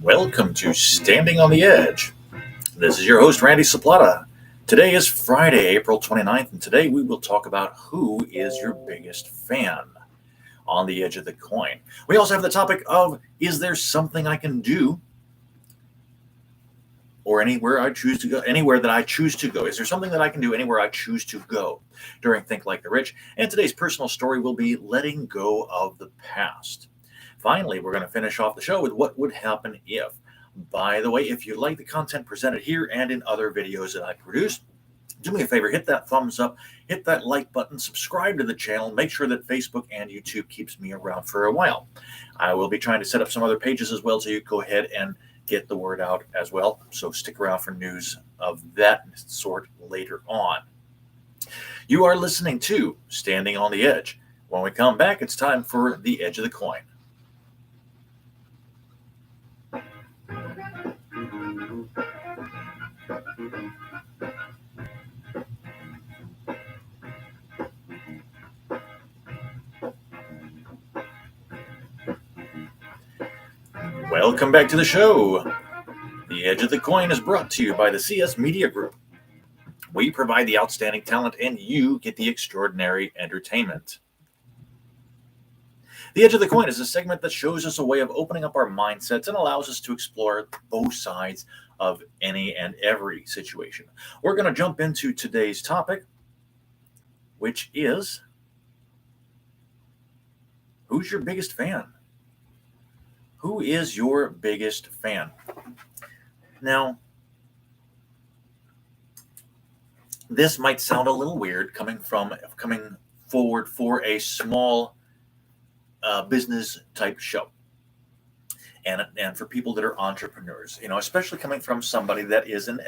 Welcome to Standing on the Edge. This is your host, Randy Saplata. Today is Friday, April 29th, and today we will talk about who is your biggest fan on the edge of the coin. We also have the topic of, is there something I can do or anywhere I choose to go, anywhere that I choose to go? Is there something that I can do anywhere I choose to go during Think Like the Rich? And today's personal story will be letting go of the past. Finally, we're going to finish off the show with what would happen if. By the way, if you like the content presented here and in other videos that I produce, do me a favor, hit that thumbs up, hit that like button, subscribe to the channel, make sure that Facebook and YouTube keeps me around for a while. I will be trying to set up some other pages as well, so you go ahead and get the word out as well. So stick around for news of that sort later on. You are listening to Standing on the Edge. When we come back, it's time for the edge of the coin. Welcome back to the show. The Edge of the Coin is brought to you by the CS Media Group. We provide the outstanding talent and you get the extraordinary entertainment. The Edge of the Coin is a segment that shows us a way of opening up our mindsets and allows us to explore both sides of any and every situation. We're going to jump into today's topic, which is, who's your biggest fan? Who is your biggest fan? Now, this might sound a little weird coming forward for a small business type show, and for people that are entrepreneurs, especially coming from somebody that is in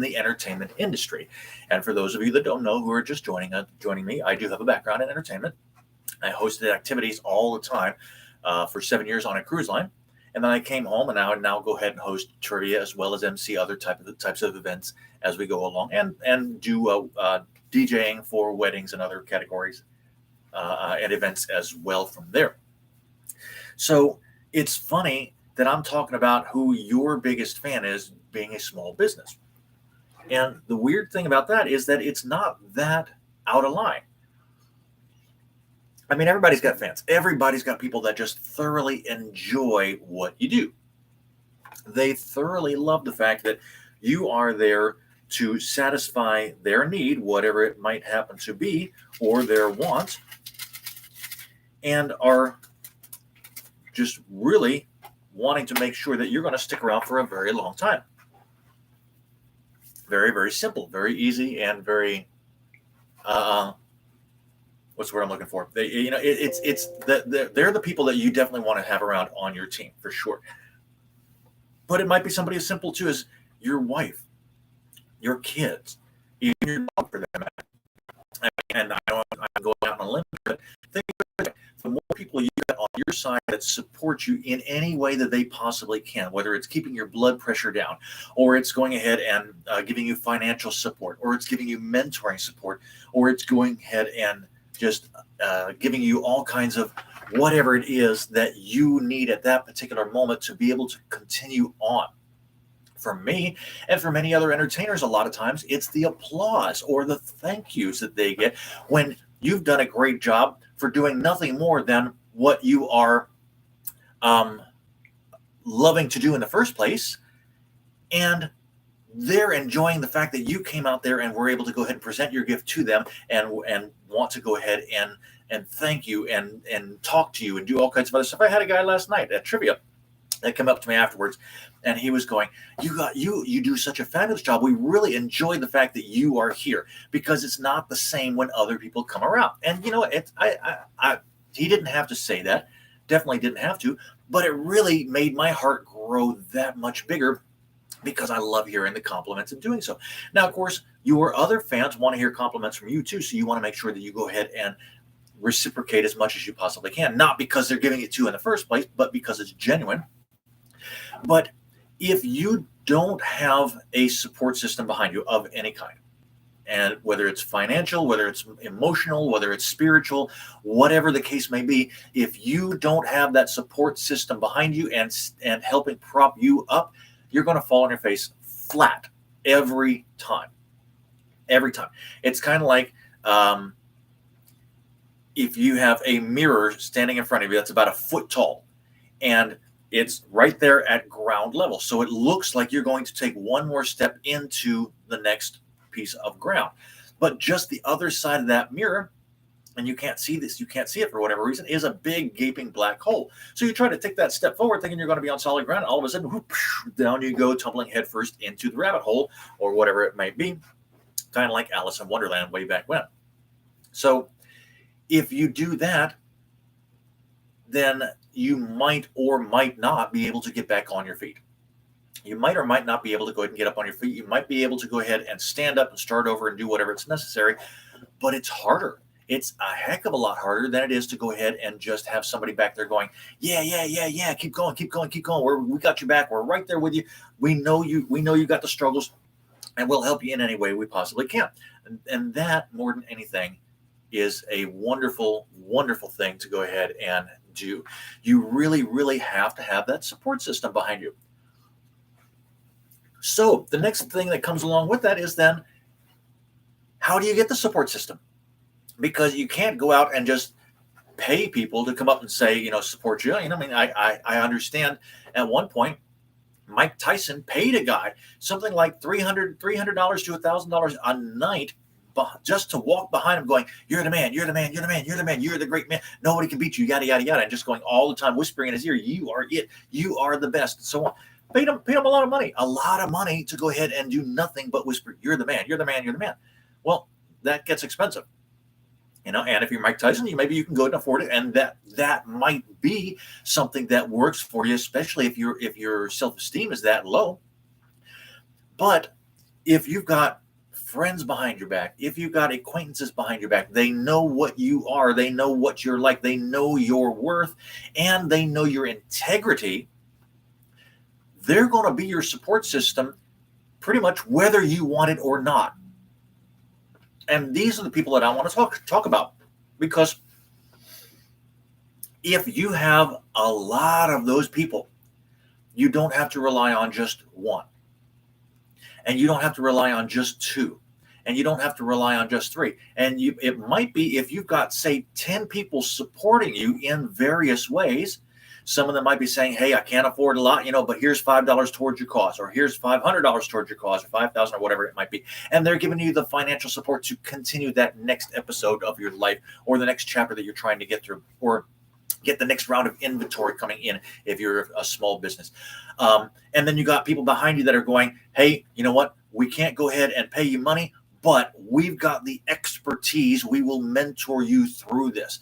the entertainment industry. And for those of you that don't know, who are just joining me, I do have a background in entertainment. I hosted activities all the time for 7 years on a cruise line. And then I came home, and now go ahead and host trivia as well as MC other types of events as we go along, and do DJing for weddings and other categories and events as well from there. So it's funny that I'm talking about who your biggest fan is being a small business. And the weird thing about that is that it's not that out of line. I mean, everybody's got fans. Everybody's got people that just thoroughly enjoy what you do. They thoroughly love the fact that you are there to satisfy their need, whatever it might happen to be, or their want, and are just really wanting to make sure that you're going to stick around for a very long time. Very, very simple, very easy, and very what's the word I'm looking for? They're the people that you definitely want to have around on your team for sure. But it might be somebody as simple too as your wife, your kids, even your dog for them. And I'm going out on a limb, but think about it. The more people you get on your side that support you in any way that they possibly can, whether it's keeping your blood pressure down, or it's going ahead and giving you financial support, or it's giving you mentoring support, or it's going ahead and just giving you all kinds of whatever it is that you need at that particular moment to be able to continue on. For me and for many other entertainers, a lot of times it's the applause or the thank yous that they get when you've done a great job for doing nothing more than what you are loving to do in the first place. And they're enjoying the fact that you came out there and were able to go ahead and present your gift to them and want to go ahead and thank you and talk to you and do all kinds of other stuff. I had a guy last night at trivia that came up to me afterwards, and he was going, you do such a fabulous job. We really enjoy the fact that you are here, because it's not the same when other people come around. And you know, he didn't have to say that, definitely didn't have to, but it really made my heart grow that much bigger, because I love hearing the compliments and doing so. Now, of course, your other fans want to hear compliments from you too, so you want to make sure that you go ahead and reciprocate as much as you possibly can, not because they're giving it to you in the first place, but because it's genuine. But if you don't have a support system behind you of any kind, and whether it's financial, whether it's emotional, whether it's spiritual, whatever the case may be, if you don't have that support system behind you and helping prop you up, you're going to fall on your face flat every time. Every time. It's kind of like if you have a mirror standing in front of you that's about a foot tall, and it's right there at ground level. So it looks like you're going to take one more step into the next piece of ground. But just the other side of that mirror, and you can't see this, you can't see it for whatever reason, is a big gaping black hole. So you try to take that step forward thinking you're going to be on solid ground. All of a sudden, whoop, down you go, tumbling headfirst into the rabbit hole or whatever it might be. Kind of like Alice in Wonderland way back when. So if you do that, then you might or might not be able to get back on your feet. You might or might not be able to go ahead and get up on your feet. You might be able to go ahead and stand up and start over and do whatever it's necessary, but it's harder. It's a heck of a lot harder than it is to go ahead and just have somebody back there going, yeah, keep going. We got your back. We're right there with you. We know you got the struggles, and we'll help you in any way we possibly can. And that, more than anything, is a wonderful, wonderful thing to go ahead and do. You really, really have to have that support system behind you. So the next thing that comes along with that is then, how do you get the support system? Because you can't go out and just pay people to come up and say, support you. I mean, I understand at one point, Mike Tyson paid a guy something like $300 to $1,000 a night just to walk behind him going, you're the man, you're the man, you're the man, you're the man, you're the great man. Nobody can beat you, yada, yada, yada. And just going all the time, whispering in his ear, you are it, you are the best, and so on. Paid him a lot of money to go ahead and do nothing but whisper, you're the man, you're the man, you're the man. Well, that gets expensive. And if you're Mike Tyson, maybe you can go ahead and afford it. And that might be something that works for you, especially if your self-esteem is that low. But if you've got friends behind your back, if you've got acquaintances behind your back, they know what you are, they know what you're like, they know your worth, and they know your integrity, they're going to be your support system pretty much whether you want it or not. And these are the people that I want to talk about, because if you have a lot of those people, you don't have to rely on just one. And you don't have to rely on just two. And you don't have to rely on just three. And it might be, if you've got, say, 10 people supporting you in various ways, some of them might be saying, hey, I can't afford a lot, but here's $5 towards your cause, or here's $500 towards your cause, or $5,000, or whatever it might be. And they're giving you the financial support to continue that next episode of your life, or the next chapter that you're trying to get through, or get the next round of inventory coming in if you're a small business. And then you got people behind you that are going, hey, you know what? We can't go ahead and pay you money, but we've got the expertise. We will mentor you through this.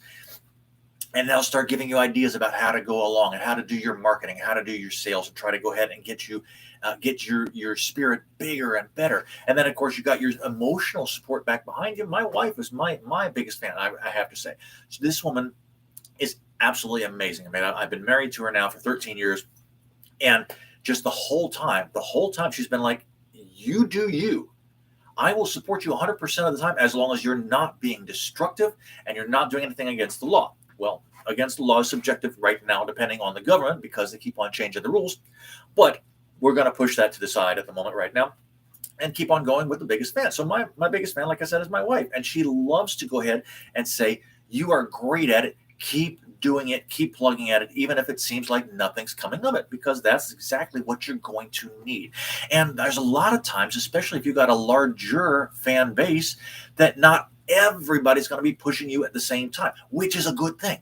And they'll start giving you ideas about how to go along and how to do your marketing, how to do your sales, and try to go ahead and get your spirit bigger and better. And then, of course, you got your emotional support back behind you. My wife is my biggest fan, I have to say. So this woman is absolutely amazing. I mean, I've been married to her now for 13 years. And just the whole time she's been like, you do you. I will support you 100% of the time, as long as you're not being destructive and you're not doing anything against the law. Well, against the law is subjective right now, depending on the government, because they keep on changing the rules. But we're going to push that to the side at the moment right now and keep on going with the biggest fan. So my biggest fan, like I said, is my wife. And she loves to go ahead and say, you are great at it. Keep doing it. Keep plugging at it, even if it seems like nothing's coming of it, because that's exactly what you're going to need. And there's a lot of times, especially if you've got a larger fan base, that not everybody's going to be pushing you at the same time, which is a good thing.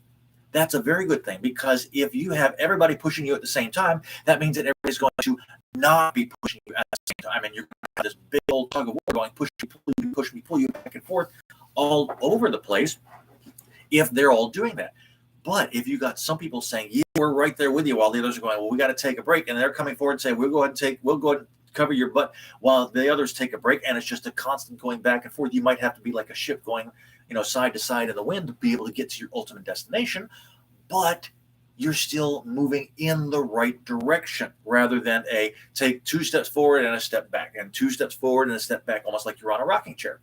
That's a very good thing, because if you have everybody pushing you at the same time, that means that everybody's going to not be pushing you at the same time. And you're going to have this big old tug of war going, push me, pull you back and forth all over the place, if they're all doing that. But if you got some people saying, yeah, we're right there with you, while the others are going, well, we got to take a break, and they're coming forward and saying, we'll go ahead and cover your butt while the others take a break, and it's just a constant going back and forth. You might have to be like a ship going, side to side in the wind to be able to get to your ultimate destination. But you're still moving in the right direction rather than a take 2 steps forward and a step back and 2 steps forward and a step back, almost like you're on a rocking chair.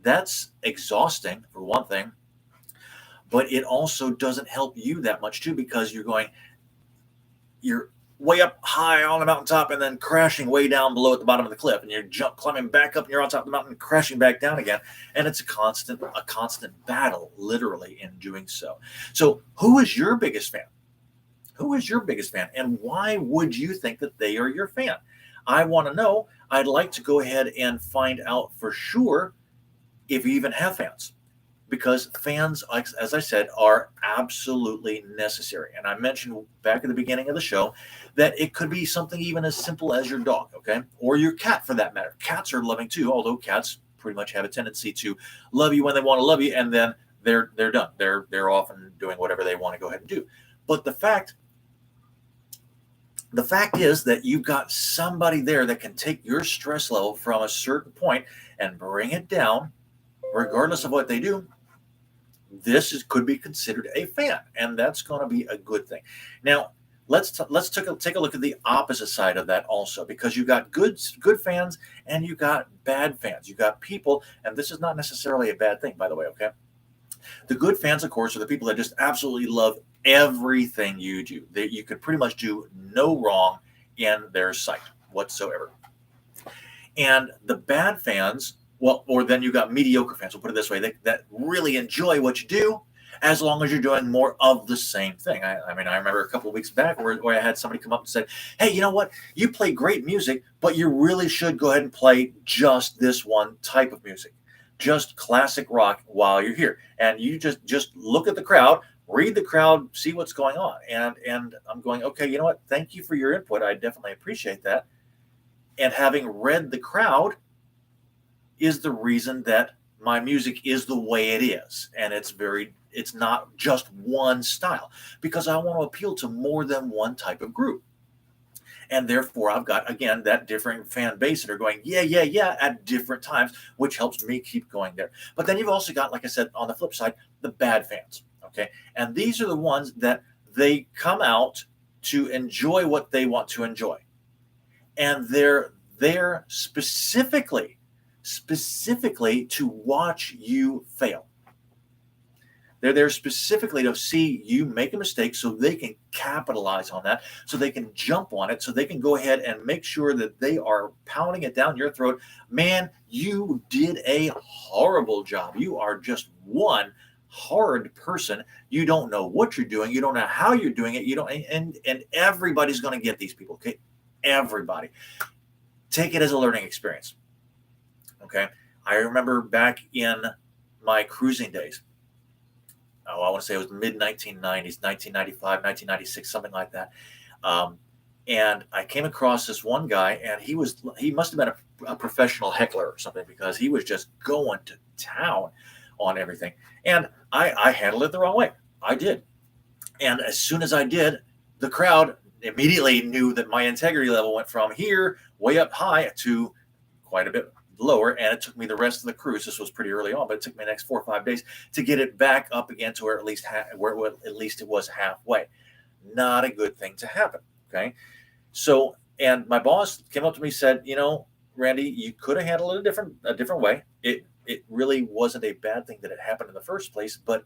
That's exhausting for one thing, but it also doesn't help you that much too, because you're way up high on the mountaintop and then crashing way down below at the bottom of the cliff, and you're climbing back up and you're on top of the mountain, crashing back down again, and it's a constant battle, literally, in doing so. So who is your biggest fan? Who is your biggest fan, and why would you think that they are your fan? I want to know. I'd like to go ahead and find out for sure if you even have fans, because fans, as I said, are absolutely necessary. And I mentioned back at the beginning of the show that it could be something even as simple as your dog, okay, or your cat for that matter. Cats are loving too, although cats pretty much have a tendency to love you when they want to love you, and then they're done. They're off and doing whatever they want to go ahead and do. But the fact is that you've got somebody there that can take your stress level from a certain point and bring it down, regardless of what they do. This could be considered a fan, and that's going to be a good thing. Now, let's take a look at the opposite side of that also, because you got good fans and you got bad fans. You got people, and this is not necessarily a bad thing, by the way, okay? The good fans, of course, are the people that just absolutely love everything you do. You could pretty much do no wrong in their sight whatsoever. And the bad fans, well, or then you got mediocre fans, we'll put it this way, that really enjoy what you do, as long as you're doing more of the same thing. I mean, I remember a couple of weeks back where I had somebody come up and said, hey, you know what? You play great music, but you really should go ahead and play just this one type of music, just classic rock while you're here. And you just look at the crowd, read the crowd, see what's going on. And I'm going, okay, you know what? Thank you for your input. I definitely appreciate that. And having read the crowd is the reason that my music is the way it is. And it's not just one style, because I want to appeal to more than one type of group. And therefore, I've got, again, that different fan base that are going, yeah, at different times, which helps me keep going there. But then you've also got, like I said, on the flip side, the bad fans. Okay. And these are the ones that they come out to enjoy what they want to enjoy. And they're there specifically to watch you fail. They're there specifically to see you make a mistake so they can capitalize on that, so they can jump on it, so they can go ahead and make sure that they are pounding it down your throat. Man, you did a horrible job. You are just one hard person. You don't know what you're doing. You don't know how you're doing it. You don't, and everybody's going to get these people. Okay. Everybody. Take it as a learning experience. Okay. I remember back in my cruising days, I want to say it was mid 1990s, 1995, 1996, something like that. And I came across this one guy, and he must have been a professional heckler or something, because he was just going to town on everything. And I handled it the wrong way. I did. And as soon as I did, the crowd immediately knew that my integrity level went from here way up high to quite a bit lower, and it took me the rest of the cruise. This was pretty early on, but it took me the next 4 or 5 days to get it back up again to where at least it was halfway. Not a good thing to happen. Okay, so, and my boss came up to me and said, you know, Randy, you could have handled it a different way. It really wasn't a bad thing that it happened in the first place, but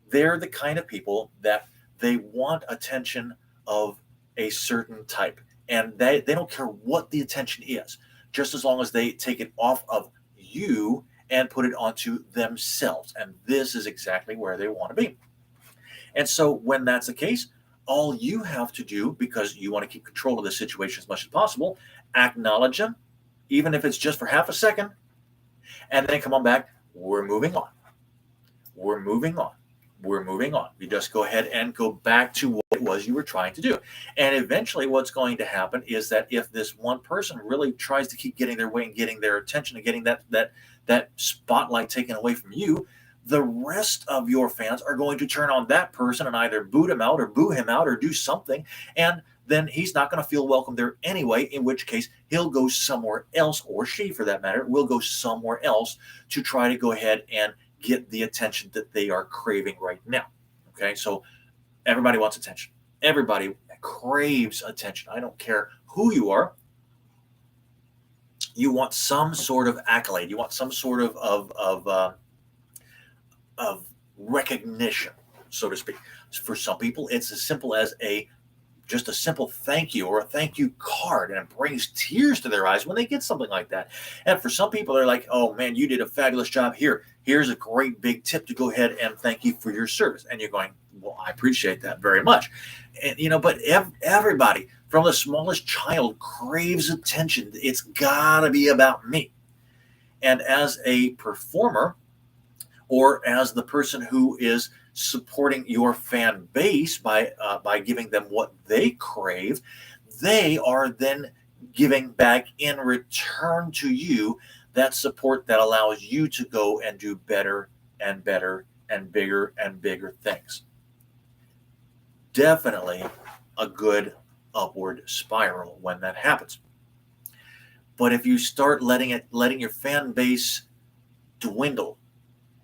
they're the kind of people that they want attention of a certain type, and they don't care what the attention is, just as long as they take it off of you and put it onto themselves. And this is exactly where they want to be. And so when that's the case, all you have to do, because you want to keep control of the situation as much as possible, acknowledge them, even if it's just for half a second, and then come on back. We're moving on. We're moving on. We're moving on. You just go ahead and go back to what it was you were trying to do. And eventually what's going to happen is that if this one person really tries to keep getting their way and getting their attention and getting that spotlight taken away from you, the rest of your fans are going to turn on that person and either boot him out or boo him out or do something. And then he's not going to feel welcome there anyway, in which case he'll go somewhere else, or she for that matter, will go somewhere else to try to go ahead and get the attention that they are craving right now. Okay, so Everybody wants attention. Everybody craves attention. I don't care who you are. You want some sort of accolade. You want some sort of recognition, so to speak. For some people, it's as simple as just a simple thank you or a thank you card, and it brings tears to their eyes when they get something like that. And for some people, they're like, "Oh man, you did a fabulous job. Here's a great big tip to go ahead and thank you for your service." And you're going, "Well, I appreciate that very much." And but everybody, from the smallest child, craves attention. It's gotta be about me. And as a performer, or as the person who is supporting your fan base by giving them what they crave, they are then giving back in return to you that support that allows you to go and do better and better and bigger things. Definitely a good upward spiral when that happens. But if you start letting your fan base dwindle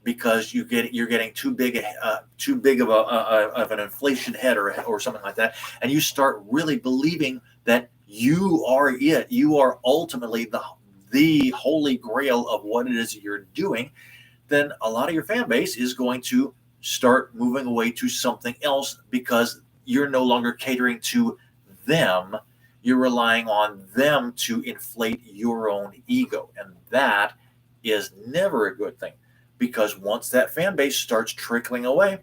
because you're getting too big of an inflation head or something like that, and you start really believing that you are it, you are ultimately the holy grail of what it is you're doing, then a lot of your fan base is going to start moving away to something else because you're no longer catering to them. You're relying on them to inflate your own ego, and that is never a good thing. Because once that fan base starts trickling away,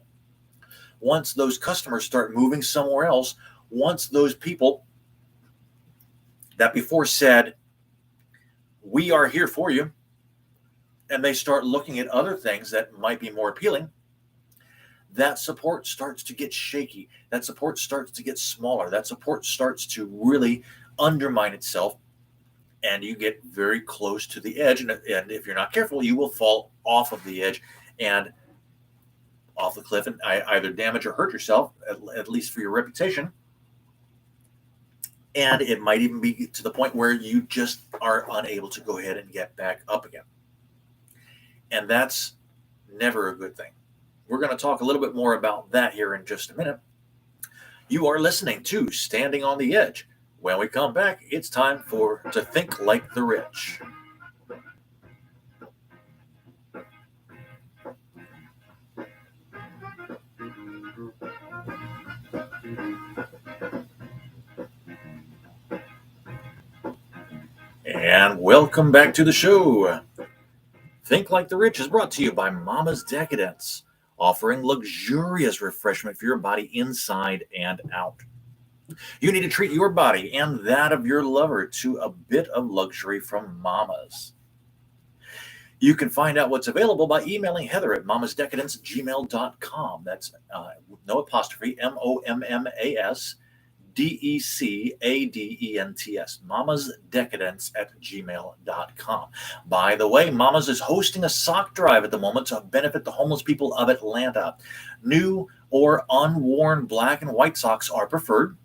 once those customers start moving somewhere else, once those people that before said, "We are here for you," and they start looking at other things that might be more appealing, that support starts to get shaky. That support starts to get smaller. That support starts to really undermine itself, and you get very close to the edge. And if you're not careful, you will fall off of the edge and off the cliff and either damage or hurt yourself, at least for your reputation. And it might even be to the point where you just are unable to go ahead and get back up again. And that's never a good thing. We're going to talk a little bit more about that here in just a minute. You are listening to Standing on the Edge. When we come back, it's time to think like the rich. And welcome back to the show. Think Like the Rich is brought to you by Mama's Decadence, offering luxurious refreshment for your body inside and out. You need to treat your body and that of your lover to a bit of luxury from Mama's. You can find out what's available by emailing Heather at mamasdecadence@gmail.com. That's no apostrophe, MOMMASDECADENTS, mamasdecadence@gmail.com. By the way, Mama's is hosting a sock drive at the moment to benefit the homeless people of Atlanta. New or unworn black and white socks are preferred.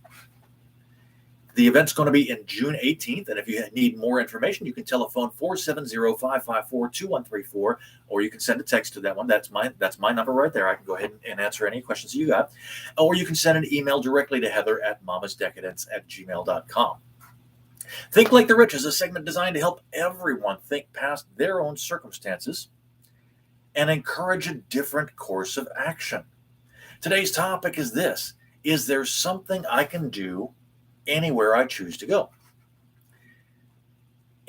The event's going to be in June 18th, and if you need more information, you can telephone 470-554-2134, or you can send a text to that one. That's my number right there. I can go ahead and answer any questions you got. Or you can send an email directly to Heather at mamasdecadence@gmail.com. Think Like the Rich is a segment designed to help everyone think past their own circumstances and encourage a different course of action. Today's topic is this: is there something I can do anywhere I choose to go?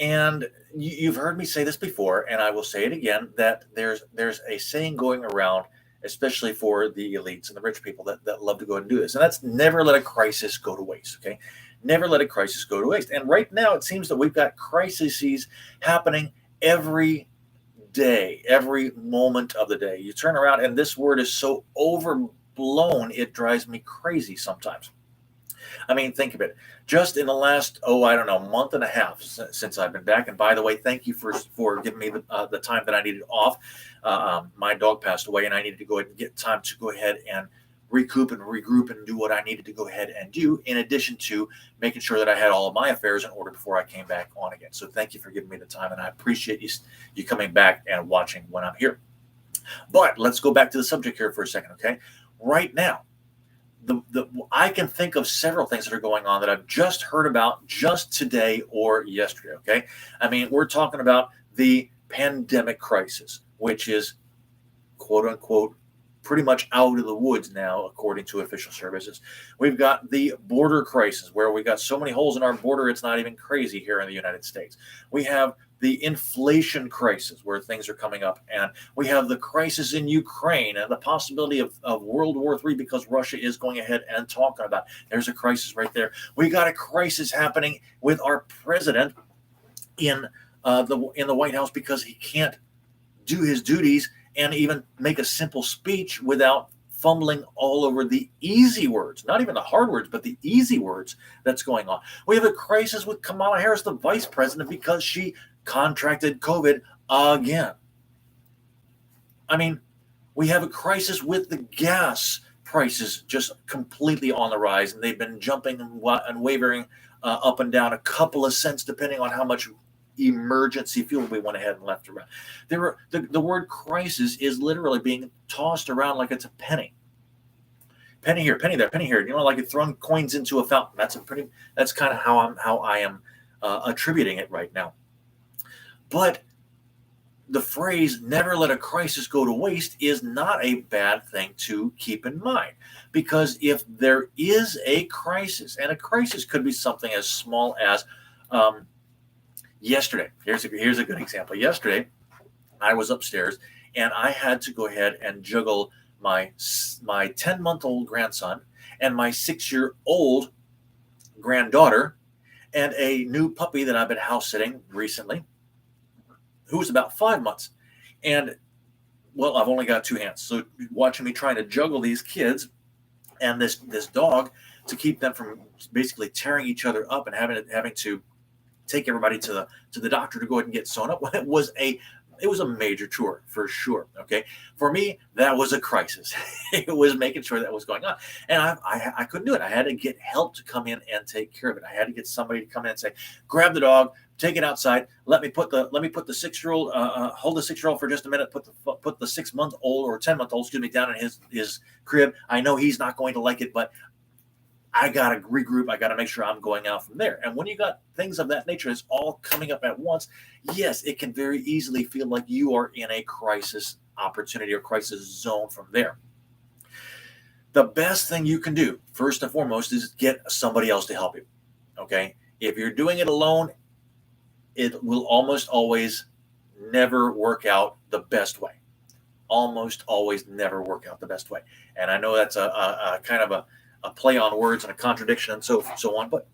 And you've heard me say this before, and I will say it again, that there's a saying going around, especially for the elites and the rich people that love to go and do this, and that's never let a crisis go to waste. Okay, never let a crisis go to waste. And right now it seems that we've got crises happening every day, every moment of the day. You turn around and this word is so overblown, it drives me crazy sometimes. I mean, think of it. Just in the last, month and a half since I've been back. And by the way, thank you for giving me the time that I needed off. My dog passed away, and I needed to go ahead and get time to go ahead and recoup and regroup and do what I needed to go ahead and do, in addition to making sure that I had all of my affairs in order before I came back on again. So thank you for giving me the time, and I appreciate you coming back and watching when I'm here. But let's go back to the subject here for a second, okay? Right now, I can think of several things that are going on that I've just heard about just today or yesterday. Okay. I mean, we're talking about the pandemic crisis, which is quote unquote pretty much out of the woods now, according to official services. We've got the border crisis, where we got so many holes in our border, it's not even crazy here in the United States. We have the inflation crisis, where things are coming up, and we have the crisis in Ukraine and the possibility of World War III, because Russia is going ahead and talking about it. There's a crisis right there. We got a crisis happening with our president in the White House, because he can't do his duties and even make a simple speech without fumbling all over the easy words, not even the hard words, but the easy words that's going on. We have a crisis with Kamala Harris, the vice president, because she contracted COVID again. I mean, we have a crisis with the gas prices just completely on the rise, and they've been jumping and wavering up and down a couple of cents, depending on how much emergency fuel we went ahead and left around. The word crisis is literally being tossed around like it's a penny. Penny here, penny there, penny here. You know, like it's throwing coins into a fountain. That's kind of how I am attributing it right now. But the phrase "never let a crisis go to waste" is not a bad thing to keep in mind, because if there is a crisis, and a crisis could be something as small as yesterday. Here's a good example. Yesterday, I was upstairs and I had to go ahead and juggle my 10-month-old grandson and my 6-year-old granddaughter and a new puppy that I've been house sitting recently, who's about 5 months. And well, I've only got 2 hands, so watching me trying to juggle these kids and this dog to keep them from basically tearing each other up and having to take everybody to the doctor to go ahead and get sewn up. It was a major chore for sure. Okay, for me that was a crisis. It was making sure that was going on, and I couldn't do it. I had to get help to come in and take care of it. I had to get somebody to come in and say, grab the dog, take it outside. Let me put the 6-year-old hold the 6-year-old for just a minute. Put the 6-month-old or 10-month-old, excuse me, down in his crib. I know he's not going to like it, but I got to regroup. I got to make sure I'm going out from there. And when you got things of that nature, it's all coming up at once. Yes, it can very easily feel like you are in a crisis opportunity or crisis zone from there. The best thing you can do, first and foremost, is get somebody else to help you. Okay? If you're doing it alone, it will almost always never work out the best way. Almost always never work out the best way. And I know that's a kind of a play on words and a contradiction and so on, but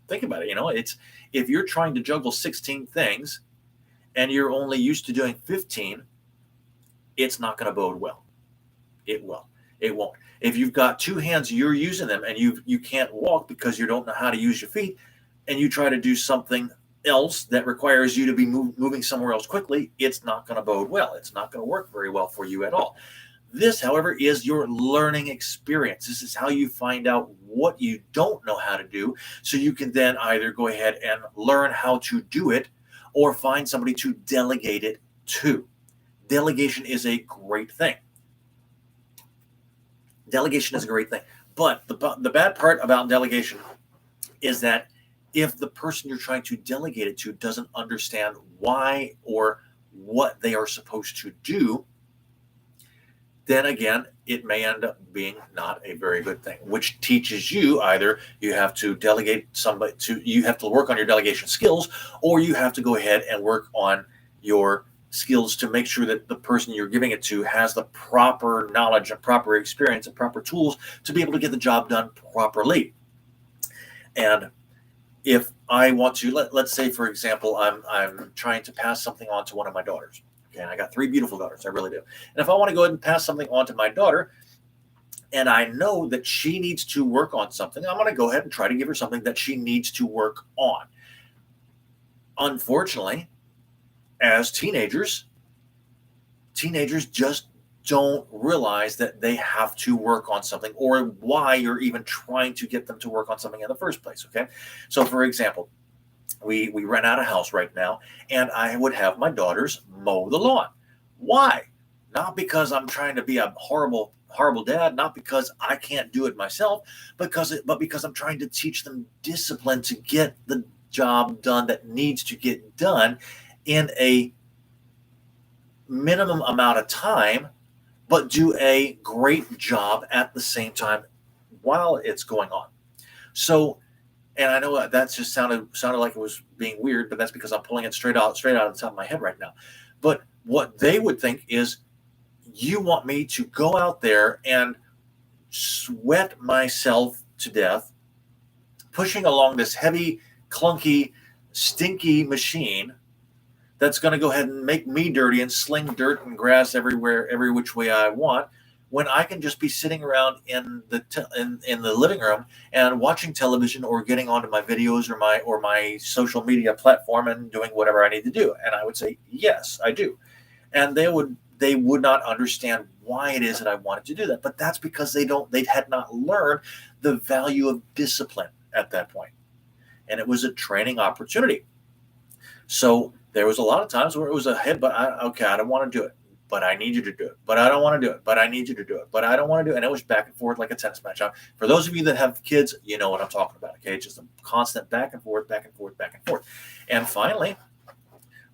think about it. You know, it's if you're trying to juggle 16 things and you're only used to doing 15, it's not going to bode well. It won't. If you've got 2 hands, you're using them, and you can't walk because you don't know how to use your feet, and you try to do something else that requires you to be moving somewhere else quickly, it's not going to bode well. It's not going to work very well for you at all. This, however, is your learning experience. This is how you find out what you don't know how to do, so you can then either go ahead and learn how to do it or find somebody to delegate it to. Delegation is a great thing. Delegation is a great thing. But the bad part about delegation is that if the person you're trying to delegate it to doesn't understand why or what they are supposed to do, then again, it may end up being not a very good thing, which teaches you either you have to delegate somebody you have to work on your delegation skills, or you have to go ahead and work on your skills to make sure that the person you're giving it to has the proper knowledge and proper experience and proper tools to be able to get the job done properly. And if I want to, let's say, for example, I'm trying to pass something on to one of my daughters. Okay, and I got 3 beautiful daughters. I really do. And if I want to go ahead and pass something on to my daughter, and I know that she needs to work on something, I'm going to go ahead and try to give her something that she needs to work on. Unfortunately, as teenagers just don't realize that they have to work on something, or why you're even trying to get them to work on something in the first place. Okay, so for example, we rent out a house right now, and I would have my daughters mow the lawn. Why? Not because I'm trying to be a horrible horrible dad, not because I can't do it myself, but because I'm trying to teach them discipline to get the job done that needs to get done in a minimum amount of time, but do a great job at the same time while it's going on. So, and I know that just sounded like it was being weird, but that's because I'm pulling it straight out of the top of my head right now. But what they would think is, you want me to go out there and sweat myself to death, pushing along this heavy, clunky, stinky machine that's going to go ahead and make me dirty and sling dirt and grass everywhere, every which way I want, when I can just be sitting around in the living room and watching television, or getting onto my videos or my social media platform and doing whatever I need to do. And I would say, yes, I do. And they would not understand why it is that I wanted to do that. But that's because they had not learned the value of discipline at that point. And it was a training opportunity. So there was a lot of times where it was a head, but I don't want to do it, but I need you to do it. But I don't want to do it, but I need you to do it. But I don't want to do it. And it was back and forth like a tennis match. For those of you that have kids, you know what I'm talking about. Okay, just a constant back and forth, back and forth, back and forth. And finally,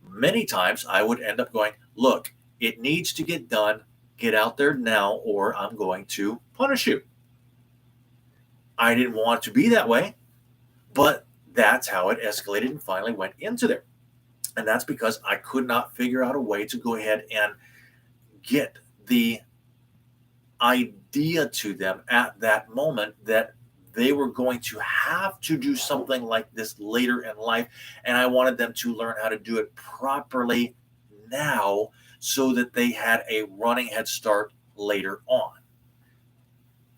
many times I would end up going, look, it needs to get done. Get out there now, or I'm going to punish you. I didn't want it to be that way, but that's how it escalated and finally went into there. And that's because I could not figure out a way to go ahead and get the idea to them at that moment that they were going to have to do something like this later in life. And I wanted them to learn how to do it properly now, so that they had a running head start later on.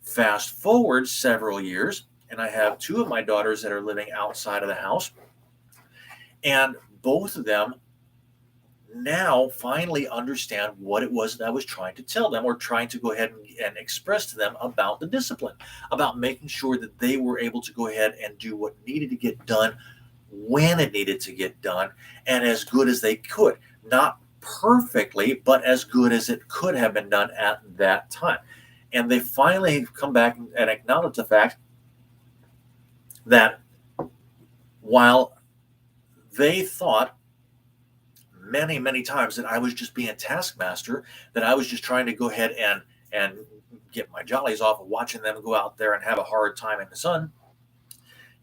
Fast forward several years, and I have two of my daughters that are living outside of the house. And both of them now finally understand what it was that I was trying to tell them, or trying to go ahead and express to them about the discipline, about making sure that they were able to go ahead and do what needed to get done when it needed to get done, and as good as they could. Not perfectly, but as good as it could have been done at that time. And they finally come back and acknowledge the fact that while they thought many, many times that I was just being a taskmaster, that I was just trying to go ahead and get my jollies off of watching them go out there and have a hard time in the sun,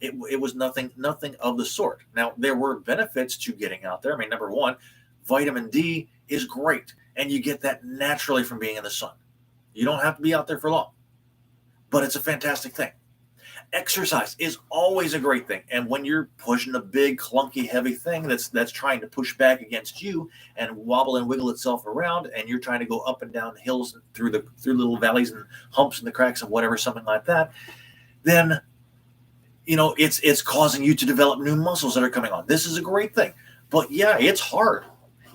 it was nothing of the sort. Now, there were benefits to getting out there. I mean, number one, vitamin D is great, and you get that naturally from being in the sun. You don't have to be out there for long, but it's a fantastic thing. Exercise is always a great thing, and when you're pushing a big, clunky, heavy thing that's trying to push back against you and wobble and wiggle itself around, and you're trying to go up and down hills and through little valleys and humps and the cracks and whatever, something like that, then it's causing you to develop new muscles that are coming on. This is a great thing. But yeah, it's hard.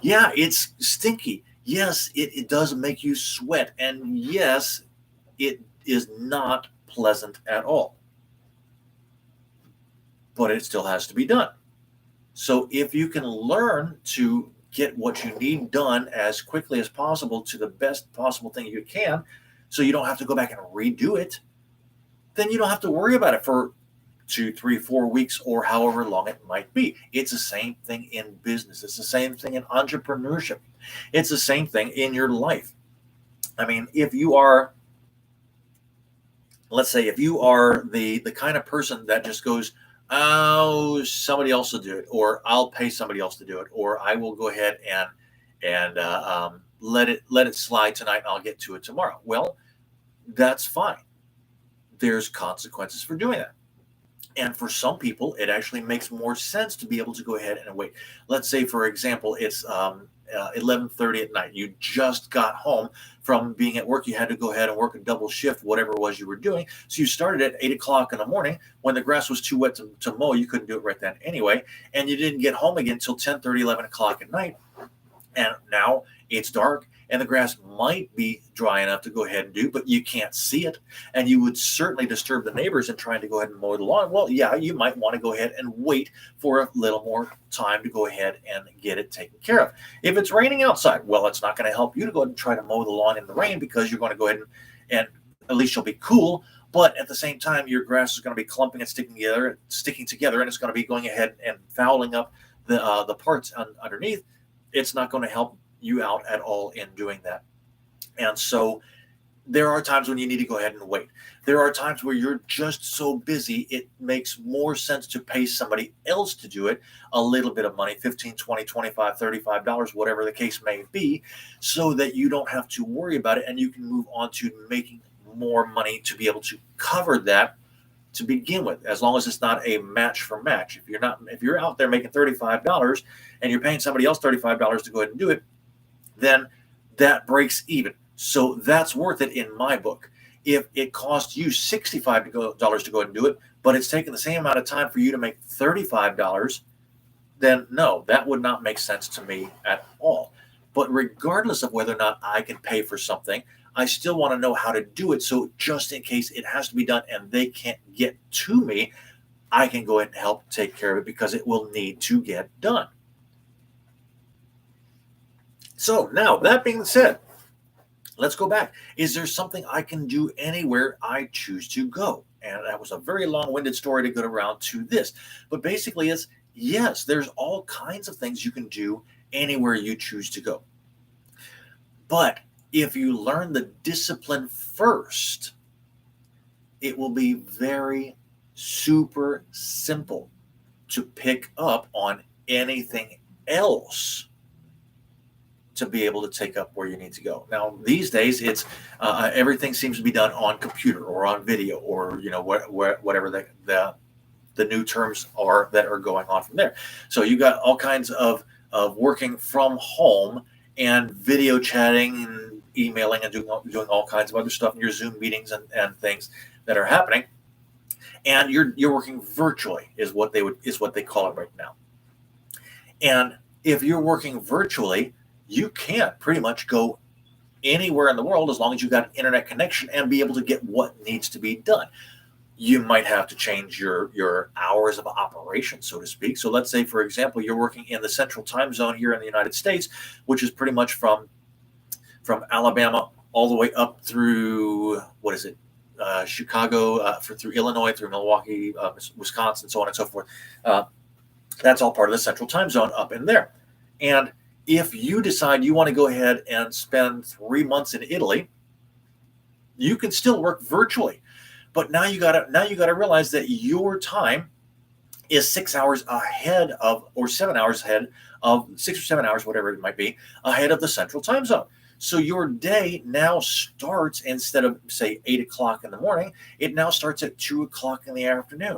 Yeah, it's stinky. Yes, it does make you sweat. And yes, it is not pleasant at all. But it still has to be done. So if you can learn to get what you need done as quickly as possible to the best possible thing you can, so you don't have to go back and redo it, then you don't have to worry about it for 2, 3, 4 weeks, or however long it might be. It's the same thing in business. It's the same thing in entrepreneurship. It's the same thing in your life. I mean, if you are, let's say, if you are the kind of person that just goes, oh, somebody else will do it, or I'll pay somebody else to do it, or I will go ahead and let it slide tonight and I'll get to it tomorrow. Well, that's fine. There's consequences for doing that. And for some people, it actually makes more sense to be able to go ahead and wait. Let's say, for example, it's 11:30 at night. You just got home from being at work. You had to go ahead and work a double shift, whatever it was you were doing. So you started at 8 o'clock in the morning. When the grass was too wet to mow, you couldn't do it right then anyway. And you didn't get home again until 10:30, 11 o'clock at night. And now it's dark, and the grass might be dry enough to go ahead and do, but you can't see it. And you would certainly disturb the neighbors in trying to go ahead and mow the lawn. Well, yeah, you might want to go ahead and wait for a little more time to go ahead and get it taken care of. If it's raining outside, well, it's not going to help you to go ahead and try to mow the lawn in the rain, because you're going to go ahead and at least you'll be cool. But at the same time, your grass is going to be clumping and sticking together, and it's going to be going ahead and fouling up the parts underneath. It's not going to help you out at all in doing that. And so there are times when you need to go ahead and wait. There are times where you're just so busy, it makes more sense to pay somebody else to do it, a little bit of money, 15, 20, 25, $35, whatever the case may be, so that you don't have to worry about it and you can move on to making more money to be able to cover that to begin with, as long as it's not a match for match. If you're out there making $35 and you're paying somebody else $35 to go ahead and do it, then that breaks even. So that's worth it in my book. If it costs you $65 to go ahead and do it, but it's taking the same amount of time for you to make $35, then no, that would not make sense to me at all. But regardless of whether or not I can pay for something, I still want to know how to do it. So just in case it has to be done and they can't get to me, I can go ahead and help take care of it because it will need to get done. So now, that being said, let's go back. Is there something I can do anywhere I choose to go? And that was a very long-winded story to get around to this. But basically, it's yes, there's all kinds of things you can do anywhere you choose to go. But if you learn the discipline first, it will be very super simple to pick up on anything else to be able to take up where you need to go. Now, these days, it's everything seems to be done on computer or on video or whatever the new terms are that are going on from there. So you got all kinds of working from home and video chatting and emailing and doing all kinds of other stuff in your Zoom meetings and things that are happening. And you're working virtually is what they call it right now. And if you're working virtually, you can pretty much go anywhere in the world as long as you've got an internet connection and be able to get what needs to be done. You might have to change your hours of operation, so to speak. So let's say, for example, you're working in the central time zone here in the United States, which is pretty much from Alabama all the way up through, Chicago, through Illinois, through Milwaukee, Wisconsin, so on and so forth. That's all part of the central time zone up in there. And if you decide you want to go ahead and spend 3 months in Italy, you can still work virtually. But now you gotta realize that your time is 6 hours ahead of, or 7 hours ahead of, 6 or 7 hours, whatever it might be, ahead of the central time zone. So your day now starts, instead of say 8 o'clock in the morning, it now starts at 2 o'clock in the afternoon,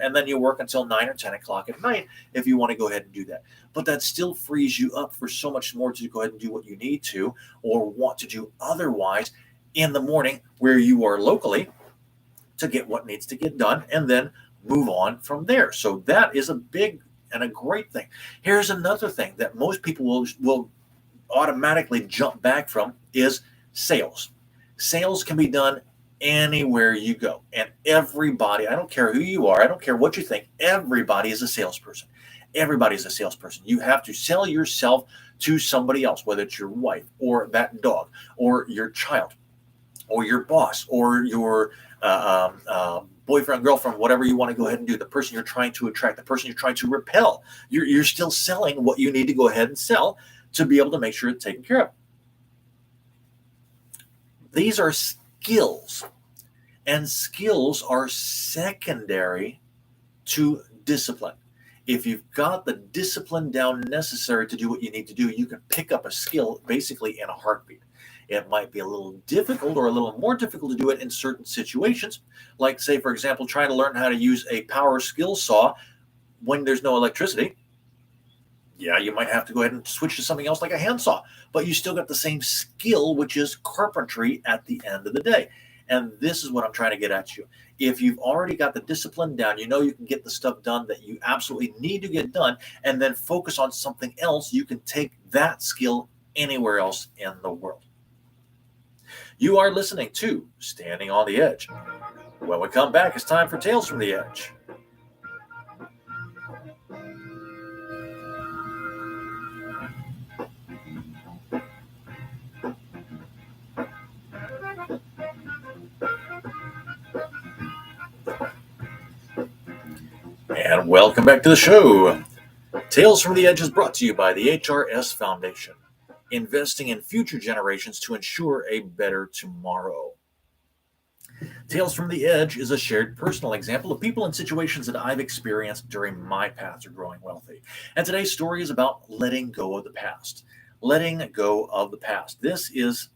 and then you work until 9 or 10 o'clock at night if you want to go ahead and do that. But that still frees you up for so much more to go ahead and do what you need to or want to do otherwise in the morning where you are locally to get what needs to get done and then move on from there. So that is a big and a great thing. Here's another thing that most people will automatically jump back from is sales. Sales can be done anywhere you go. And everybody, I don't care who you are, I don't care what you think, everybody is a salesperson. Everybody is a salesperson. You have to sell yourself to somebody else, whether it's your wife or that dog or your child or your boss or your boyfriend, girlfriend, whatever you want to go ahead and do, the person you're trying to attract, the person you're trying to repel. You're still selling what you need to go ahead and sell to be able to make sure it's taken care of. These are skills, and skills are secondary to discipline. If you've got the discipline down necessary to do what you need to do, you can pick up a skill basically in a heartbeat. It might be a little difficult or a little more difficult to do it in certain situations, like, say, for example, trying to learn how to use a power skill saw when there's no electricity. Yeah, you might have to go ahead and switch to something else like a handsaw, but you still got the same skill, which is carpentry at the end of the day. And this is what I'm trying to get at you. If you've already got the discipline down, you know you can get the stuff done that you absolutely need to get done, and then focus on something else, you can take that skill anywhere else in the world. You are listening to Standing on the Edge. When we come back, it's time for Tales from the Edge. And welcome back to the show. Tales from the Edge is brought to you by the HRS Foundation, investing in future generations to ensure a better tomorrow. Tales from the Edge is a shared personal example of people and situations that I've experienced during my path to growing wealthy. And today's story is about letting go of the past. Letting go of the past. This is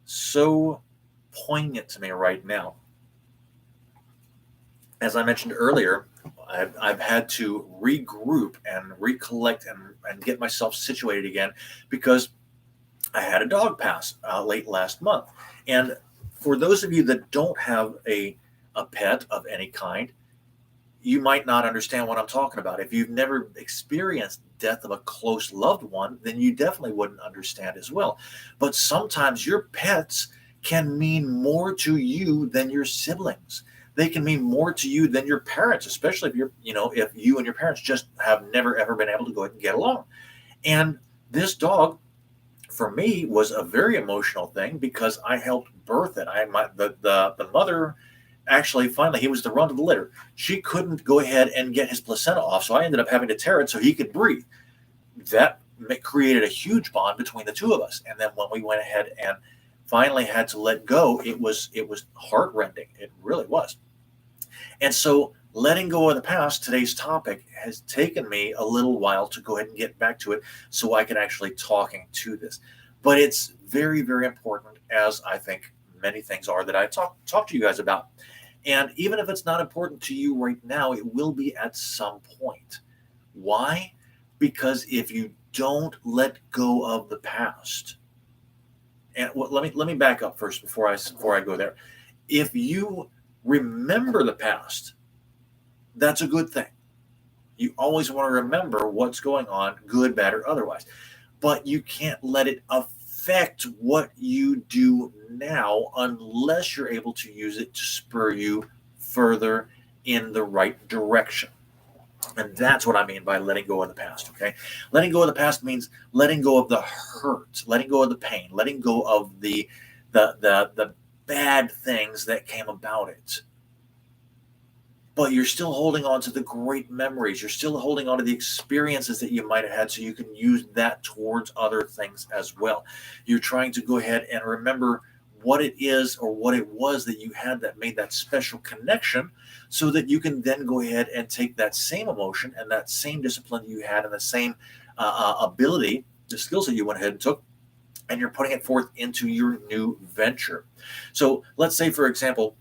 so poignant to me right now. As I mentioned earlier, I've had to regroup and recollect and get myself situated again because I had a dog pass late last month. And for those of you that don't have a pet of any kind, you might not understand what I'm talking about. If you've never experienced death of a close loved one, then you definitely wouldn't understand as well. But sometimes your pets can mean more to you than your siblings. They can mean more to you than your parents, especially if you and your parents just have never ever been able to go ahead and get along. And this dog, for me, was a very emotional thing because I helped birth it. The mother actually finally, he was the runt of the litter. She couldn't go ahead and get his placenta off, so I ended up having to tear it so he could breathe. That created a huge bond between the two of us. And then when we went ahead and finally had to let go, it was heartrending. It really was. And so letting go of the past, today's topic, has taken me a little while to go ahead and get back to it so I can actually talking to this. But it's very, very important, as I think many things are that I talk to you guys about. And even if it's not important to you right now, it will be at some point. Why? Because if you don't let go of the past, and let me back up first before I go there. If you remember the past, that's a good thing. You always want to remember what's going on, good, bad, or otherwise. But you can't let it affect what you do now unless you're able to use it to spur you further in the right direction. And that's what I mean by letting go of the past, okay? Letting go of the past means letting go of the hurt, letting go of the pain, letting go of the bad things that came about it. But you're still holding on to the great memories. You're still holding on to the experiences that you might have had so you can use that towards other things as well. You're trying to go ahead and remember what it is or what it was that you had that made that special connection so that you can then go ahead and take that same emotion and that same discipline you had and the same ability, the skills that you went ahead and took, and you're putting it forth into your new venture. So let's say, for example,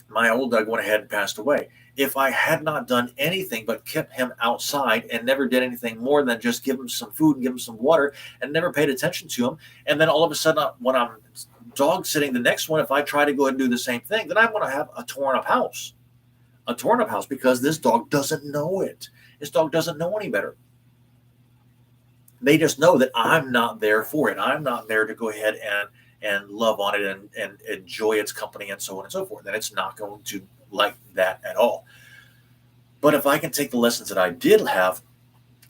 my old Doug went ahead and passed away. If I had not done anything but kept him outside and never did anything more than just give him some food and give him some water and never paid attention to him, and then all of a sudden when I'm dog sitting the next one, if I try to go ahead and do the same thing, then I'm going to have a torn up house. A torn up house because this dog doesn't know it. This dog doesn't know any better. They just know that I'm not there for it. I'm not there to go ahead and love on it and enjoy its company and so on and so forth. And it's not going to like that at all. But if I can take the lessons that I did have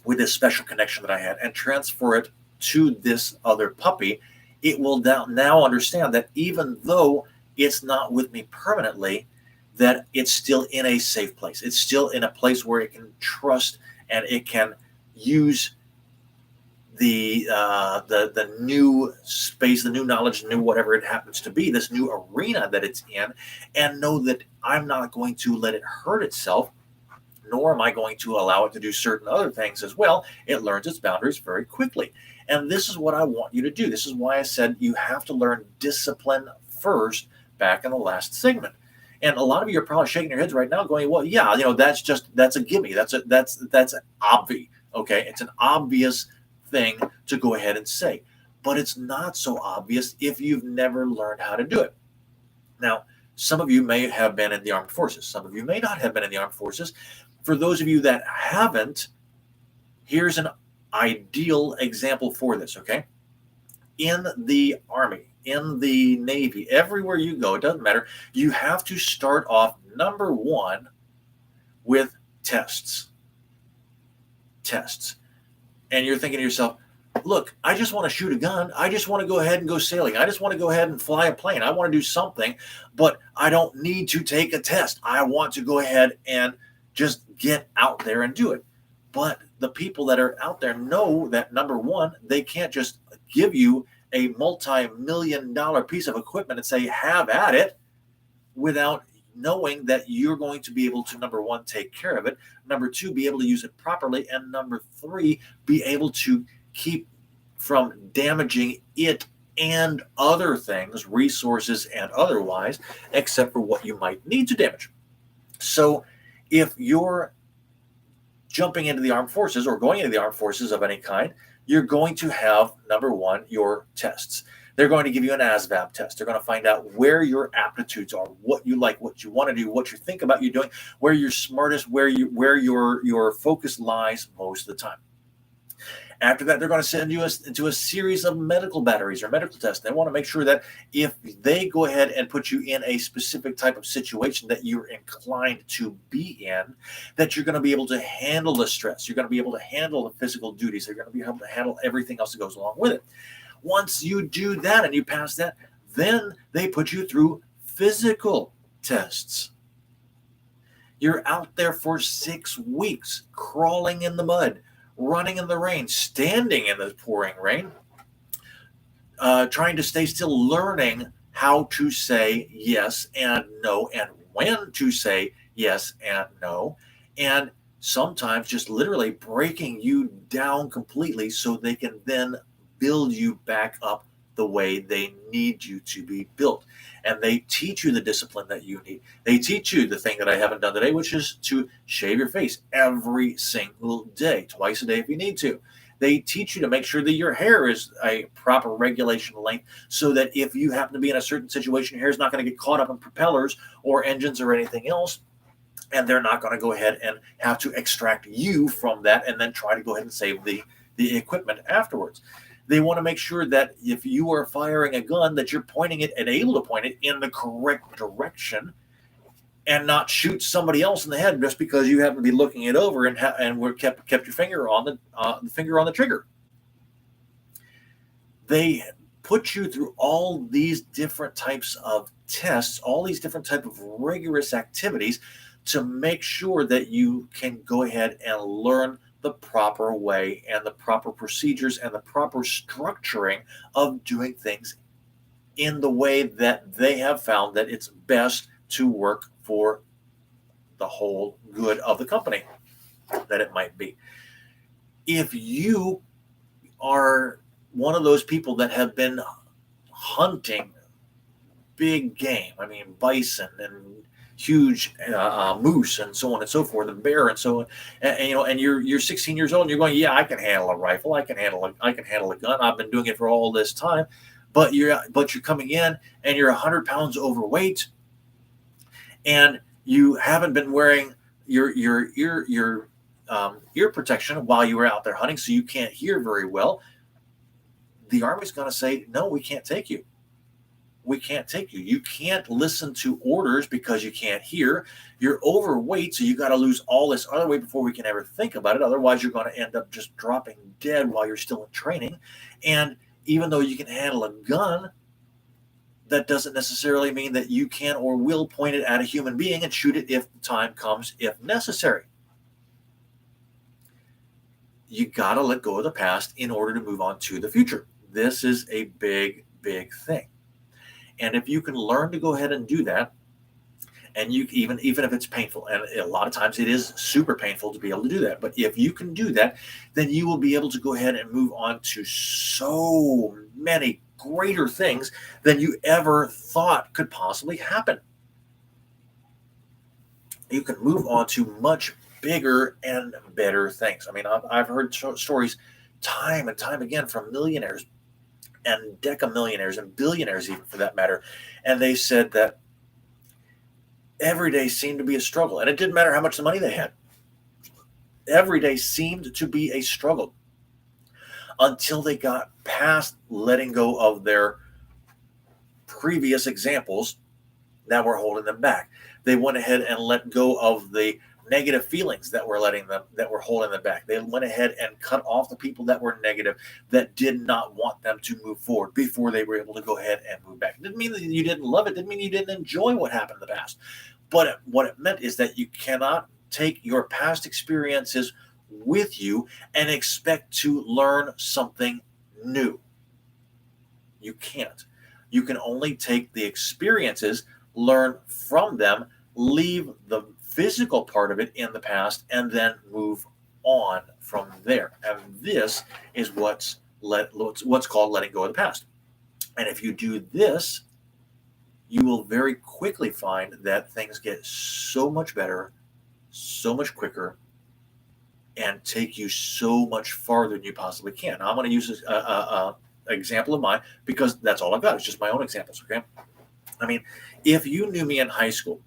with this special connection that I had and transfer it to this other puppy, it will now understand that even though it's not with me permanently, that it's still in a safe place. It's still in a place where it can trust and it can use the new space, the new knowledge, the new whatever it happens to be, this new arena that it's in, and know that I'm not going to let it hurt itself, nor am I going to allow it to do certain other things as well. It learns its boundaries very quickly. And this is what I want you to do. This is why I said you have to learn discipline first back in the last segment. And a lot of you are probably shaking your heads right now going, well, yeah, that's a gimme. That's an obvi. Okay. It's an obvious thing to go ahead and say, but it's not so obvious if you've never learned how to do it. Now, some of you may have been in the armed forces. Some of you may not have been in the armed forces. For those of you that haven't, here's an ideal example for this, okay? In the Army, in the Navy, everywhere you go, it doesn't matter, you have to start off, number one, with tests. And you're thinking to yourself, look, I just want to shoot a gun. I just want to go ahead and go sailing. I just want to go ahead and fly a plane. I want to do something, but I don't need to take a test. I want to go ahead and Just get out there and do it. But the people that are out there know that, number one, they can't just give you a multi-million-dollar piece of equipment and say, have at it, without knowing that you're going to be able to, number one, take care of it, number two, be able to use it properly, and number three, be able to keep from damaging it and other things, resources and otherwise, except for what you might need to damage. So if you're jumping into the armed forces or going into the armed forces of any kind, you're going to have, number one, your tests. They're going to give you an ASVAB test. They're going to find out where your aptitudes are, what you like, what you want to do, what you think about you doing, where you're smartest, where your focus lies most of the time. After that, they're going to send you into a series of medical batteries or medical tests. They want to make sure that if they go ahead and put you in a specific type of situation that you're inclined to be in, that you're going to be able to handle the stress. You're going to be able to handle the physical duties. You're going to be able to handle everything else that goes along with it. Once you do that and you pass that, then they put you through physical tests. You're out there for 6 weeks, crawling in the mud, running in the rain, standing in the pouring rain, trying to stay still, learning how to say yes and no, and when to say yes and no, and sometimes just literally breaking you down completely so they can then build you back up the way they need you to be built. And they teach you the discipline that you need. They teach you the thing that I haven't done today, which is to shave your face every single day, twice a day if you need to. They teach you to make sure that your hair is a proper regulation length so that if you happen to be in a certain situation, your hair is not going to get caught up in propellers or engines or anything else. And they're not going to go ahead and have to extract you from that and then try to go ahead and save the equipment afterwards. They want to make sure that if you are firing a gun, that you're pointing it and able to point it in the correct direction and not shoot somebody else in the head just because you happen to be looking it over and were kept your finger on the trigger. They put you through all these different types of tests, all these different types of rigorous activities to make sure that you can go ahead and learn the proper way and the proper procedures and the proper structuring of doing things in the way that they have found that it's best to work for the whole good of the company that it might be. If you are one of those people that have been hunting big game, I mean bison and huge moose and so on and so forth, and bear and so on, and you're 16 years old and you're going, yeah, I can handle a rifle, I can handle a gun, I've been doing it for all this time, but you're coming in and you're 100 pounds overweight and you haven't been wearing your ear protection while you were out there hunting, so you can't hear very well. The Army's going to say, no, we can't take you. We can't take you. You can't listen to orders because you can't hear. You're overweight, so you got to lose all this other weight before we can ever think about it. Otherwise, you're going to end up just dropping dead while you're still in training. And even though you can handle a gun, that doesn't necessarily mean that you can or will point it at a human being and shoot it if the time comes, if necessary. You got to let go of the past in order to move on to the future. This is a big, big thing. And if you can learn to go ahead and do that, and you even if it's painful, and a lot of times it is super painful to be able to do that, but if you can do that, then you will be able to go ahead and move on to so many greater things than you ever thought could possibly happen. You can move on to much bigger and better things. I mean, I've heard stories time and time again from millionaires and decamillionaires and billionaires, even for that matter. And they said that every day seemed to be a struggle. And it didn't matter how much money they had. Every day seemed to be a struggle until they got past letting go of their previous examples that were holding them back. They went ahead and let go of the negative feelings that were holding them back. They went ahead and cut off the people that were negative, that did not want them to move forward before they were able to go ahead and move back. It didn't mean that you didn't love it. It didn't mean you didn't enjoy what happened in the past. But what it meant is that you cannot take your past experiences with you and expect to learn something new. You can't. You can only take the experiences, learn from them, leave the physical part of it in the past, and then move on from there. And this is what's called letting go of the past. And if you do this, you will very quickly find that things get so much better, so much quicker, and take you so much farther than you possibly can. Now, I'm going to use an example of mine because that's all I've got. It's just my own examples, okay? I mean, if you knew me in high school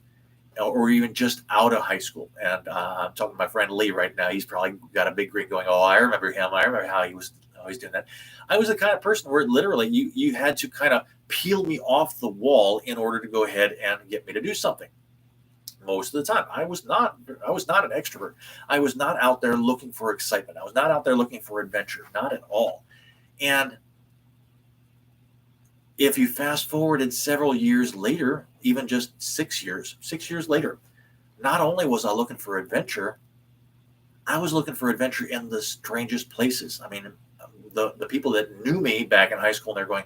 or even just out of high school, and I'm talking to my friend Lee right now, he's probably got a big grin going, oh, I remember him. I remember how he was always doing that. I was the kind of person where literally you had to kind of peel me off the wall in order to go ahead and get me to do something. Most of the time, I was not an extrovert. I was not out there looking for excitement. I was not out there looking for adventure, not at all. And if you fast forwarded several years later, even just 6 years later, not only was I looking for adventure, I was looking for adventure in the strangest places. I mean, the people that knew me back in high school, and they're going,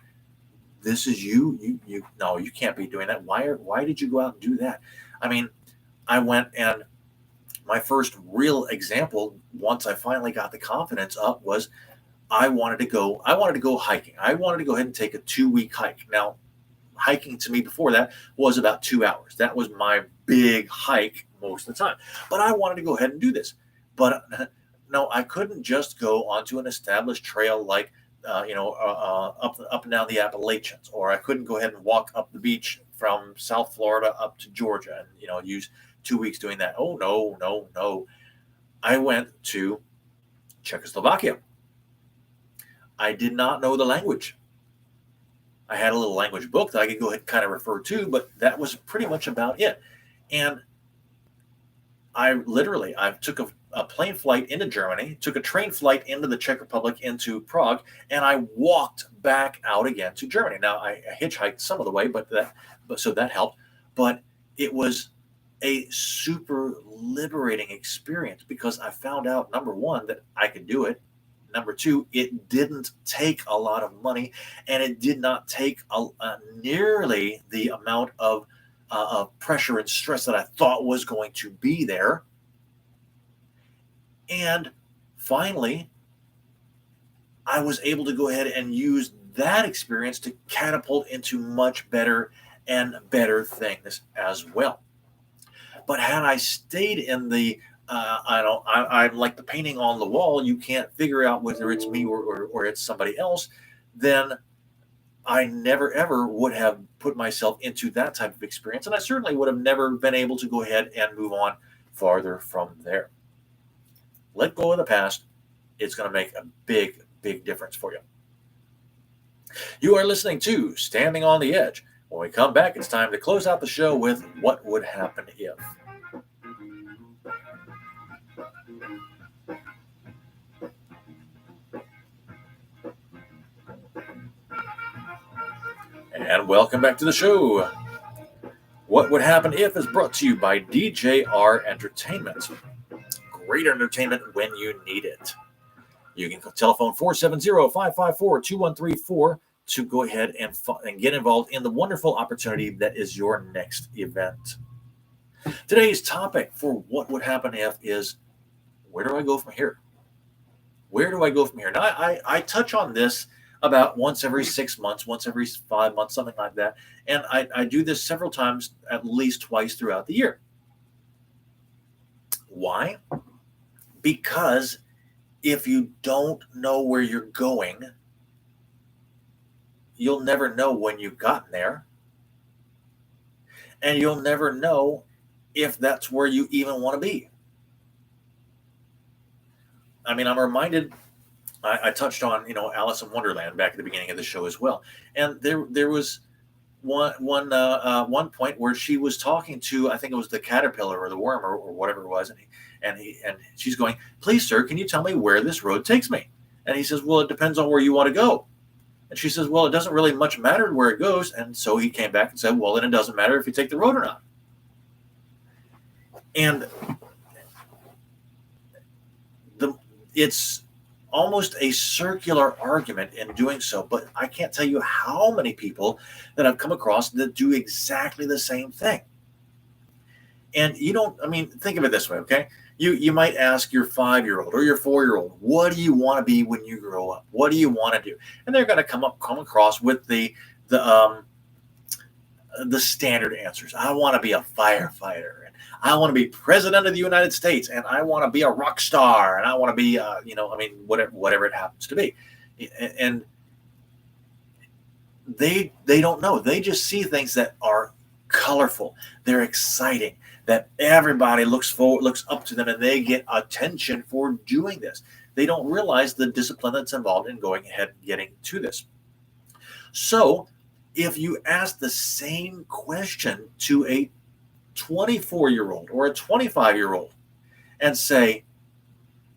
"This is you? No, you can't be doing that. Why did you go out and do that?" I mean, I went, and my first real example, once I finally got the confidence up, was I wanted to go hiking. I wanted to go ahead and take a 2-week hike. Now, hiking to me before that was about 2 hours. That was my big hike most of the time. But I wanted to go ahead and do this. But no, I couldn't just go onto an established trail like up and down the Appalachians, or I couldn't go ahead and walk up the beach from South Florida up to Georgia and use 2 weeks doing that. Oh no. I went to Czechoslovakia. I did not know the language. I had a little language book that I could go ahead and kind of refer to, but that was pretty much about it. And I took a plane flight into Germany, took a train flight into the Czech Republic, into Prague, and I walked back out again to Germany. Now, I hitchhiked some of the way, so that helped. But it was a super liberating experience because I found out, number one, that I could do it. Number two, it didn't take a lot of money, and it did not take nearly the amount of pressure and stress that I thought was going to be there. And finally, I was able to go ahead and use that experience to catapult into much better and better things as well. But had I stayed in the I'm like the painting on the wall, you can't figure out whether it's me or it's somebody else, then I never ever would have put myself into that type of experience. And I certainly would have never been able to go ahead and move on farther from there. Let go of the past. It's going to make a big, big difference for you. You are listening to Standing on the Edge. When we come back, it's time to close out the show with What Would Happen If. And welcome back to the show. What Would Happen If is brought to you by DJR Entertainment. Great entertainment when you need it. You can telephone 470-554-2134 to go ahead and get involved in the wonderful opportunity that is your next event. Today's topic for What Would Happen If is, where do I go from here? Where do I go from here? Now, I touch on this about once every 6 months, once every 5 months, something like that. And I do this several times, at least twice throughout the year. Why? Because if you don't know where you're going, you'll never know when you've gotten there. And you'll never know if that's where you even want to be. I mean, I'm reminded, I touched on, Alice in Wonderland back at the beginning of the show as well. And there was one point where she was talking to, I think it was the caterpillar or the worm or whatever it was. And she's going, "Please, sir, can you tell me where this road takes me?" And he says, "Well, it depends on where you want to go." And she says, "Well, it doesn't really much matter where it goes." And so he came back and said, "Well, then it doesn't matter if you take the road or not." And it's almost a circular argument in doing so, but I can't tell you how many people that I've come across that do exactly the same thing. And you don't, I mean, think of it this way, okay? You might ask your 5-year-old or your 4-year-old, what do you want to be when you grow up? What do you want to do? And they're going to come across with the the standard answers. I want to be a firefighter, and I want to be president of the United States, and I want to be a rock star, and I want to be, whatever it happens to be. And they don't know. They just see things that are colorful. They're exciting. That everybody looks up to them, and they get attention for doing this. They don't realize the discipline that's involved in going ahead and getting to this. So, if you ask the same question to a 24-year-old or a 25-year-old and say,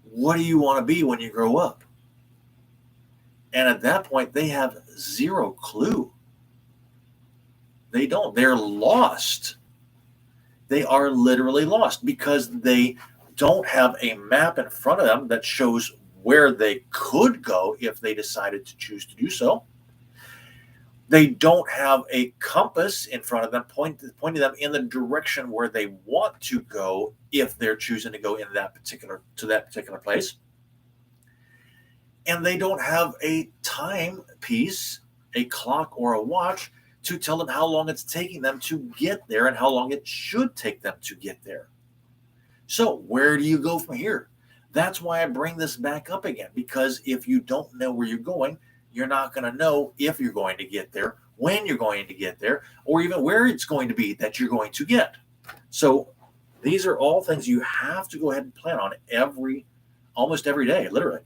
what do you want to be when you grow up? And at that point, they have zero clue. They don't. They're lost. They are literally lost because they don't have a map in front of them that shows where they could go if they decided to choose to do so. They don't have a compass in front of them pointing them in the direction where they want to go if they're choosing to go in that particular place. And they don't have a timepiece, a clock or a watch to tell them how long it's taking them to get there and how long it should take them to get there. So where do you go from here? That's why I bring this back up again, because if you don't know where you're going, you're not going to know if you're going to get there, when you're going to get there, or even where it's going to be that you're going to get. So these are all things you have to go ahead and plan on almost every day, literally.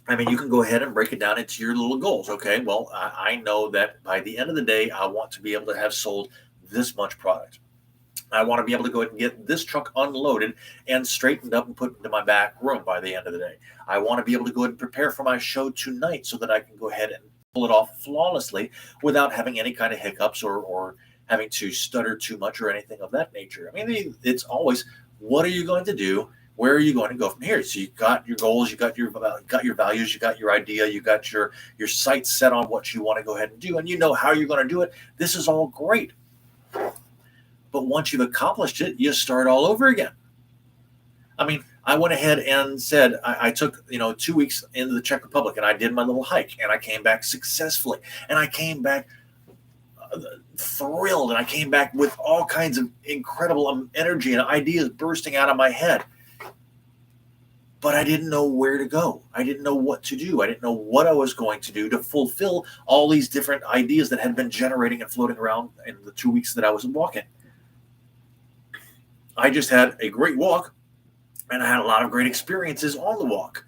I mean, you can go ahead and break it down into your little goals. Okay, well, I know that by the end of the day, I want to be able to have sold this much product. I want to be able to go ahead and get this truck unloaded and straightened up and put into my back room by the end of the day. I want to be able to go ahead and prepare for my show tonight so that I can go ahead and pull it off flawlessly without having any kind of hiccups or having to stutter too much or anything of that nature. I mean, it's always, what are you going to do? Where are you going to go from here? So you got your goals, you got your values, you got your idea, you got your sights set on what you want to go ahead and do, and you know how you're going to do it. This is all great. But once you've accomplished it, you start all over again. I mean, I went ahead and said I took 2 weeks into the Czech Republic, and I did my little hike, and I came back successfully, and I came back thrilled, and I came back with all kinds of incredible energy and ideas bursting out of my head. But I didn't know where to go. I didn't know what to do. I didn't know what I was going to do to fulfill all these different ideas that had been generating and floating around in the 2 weeks that I was walking. I just had a great walk, and I had a lot of great experiences on the walk.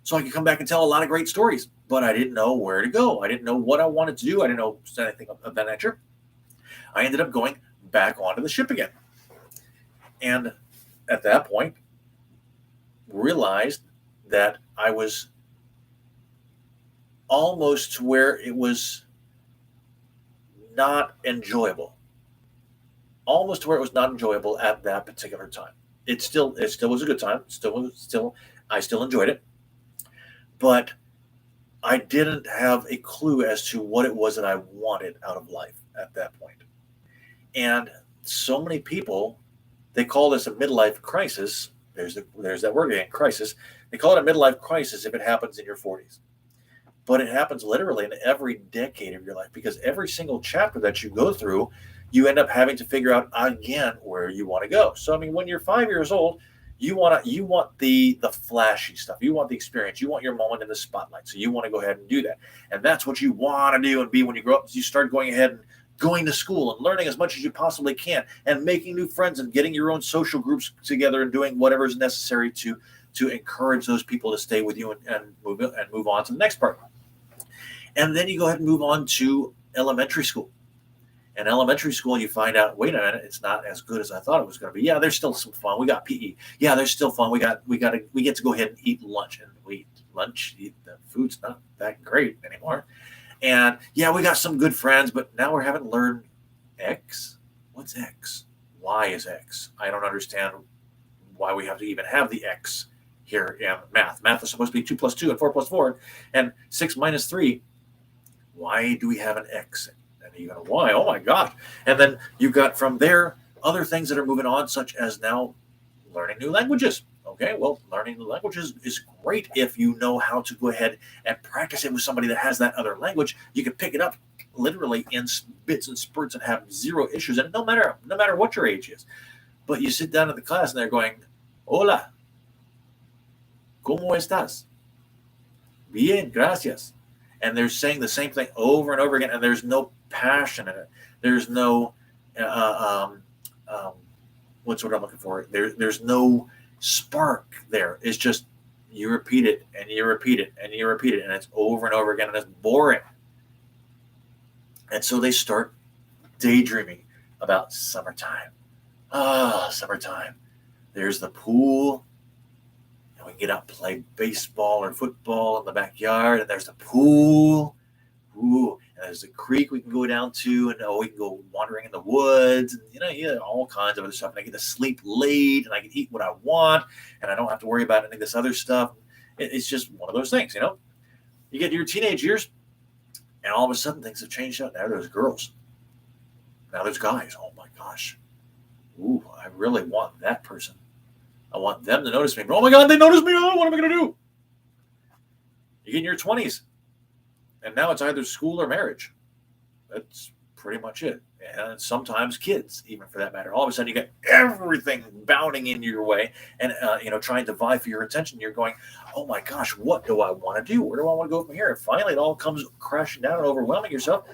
So I could come back and tell a lot of great stories, but I didn't know where to go. I didn't know what I wanted to do. I didn't know anything of that nature. I ended up going back onto the ship again. And at that point, realized that I was almost to where it was not enjoyable. Almost to where it was not enjoyable at that particular time. It still was a good time. I still enjoyed it, but I didn't have a clue as to what it was that I wanted out of life at that point. And so many people, they call this a midlife crisis. There's that word again, crisis. They call it a midlife crisis if it happens in your 40s. But it happens literally in every decade of your life, because every single chapter that you go through, you end up having to figure out again where you want to go. So, I mean, when you're 5 years old, you want the flashy stuff. You want the experience. You want your moment in the spotlight. So you want to go ahead and do that. And that's what you want to do and be when you grow up. You start going ahead and going to school and learning as much as you possibly can and making new friends and getting your own social groups together and doing whatever is necessary to encourage those people to stay with you and move on to the next part. And then you go ahead and move on to elementary school. In elementary school, you find out, wait a minute, it's not as good as I thought it was going to be. Yeah, there's still some fun. We got PE. Yeah, there's still fun. We get to go ahead and eat lunch, and the food's not that great anymore. And yeah, we got some good friends, but now we're having to learn X. What's X? Why is X? I don't understand why we have to even have the X here in math. Math is supposed to be 2 plus 2 and 4 plus 4 and 6 minus 3. Why do we have an X and even a Y? Oh my gosh. And then you got from there other things that are moving on, such as now learning new languages. Okay, well, learning new languages is great if you know how to go ahead and practice it with somebody that has that other language. You can pick it up literally in bits and spurts and have zero issues, and no matter what your age is. But you sit down in the class and they're going, "Hola, ¿cómo estás? Bien, gracias." And they're saying the same thing over and over again, and there's no passion in it. There's no what's what I'm looking for? There's no spark there. It's just you repeat it and you repeat it and you repeat it, and it's over and over again, and it's boring. And so they start daydreaming about summertime. Summertime. There's the pool, and we can get out and play baseball or football in the backyard, and there's the pool. Ooh, and there's a creek we can go down to, and we can go wandering in the woods, and all kinds of other stuff. And I get to sleep late, and I can eat what I want, and I don't have to worry about any of this other stuff. It's just one of those things, You get to your teenage years, and all of a sudden things have changed out. Now there's girls. Now there's guys. Oh my gosh. Ooh, I really want that person. I want them to notice me. But, oh my God, they noticed me. Oh, what am I going to do? You get in your 20s. And now it's either school or marriage. That's pretty much it. And sometimes kids, even for that matter. All of a sudden, you get everything bounding in your way and, trying to vie for your attention. You're going, oh my gosh, what do I want to do? Where do I want to go from here? And finally, it all comes crashing down and overwhelming yourself.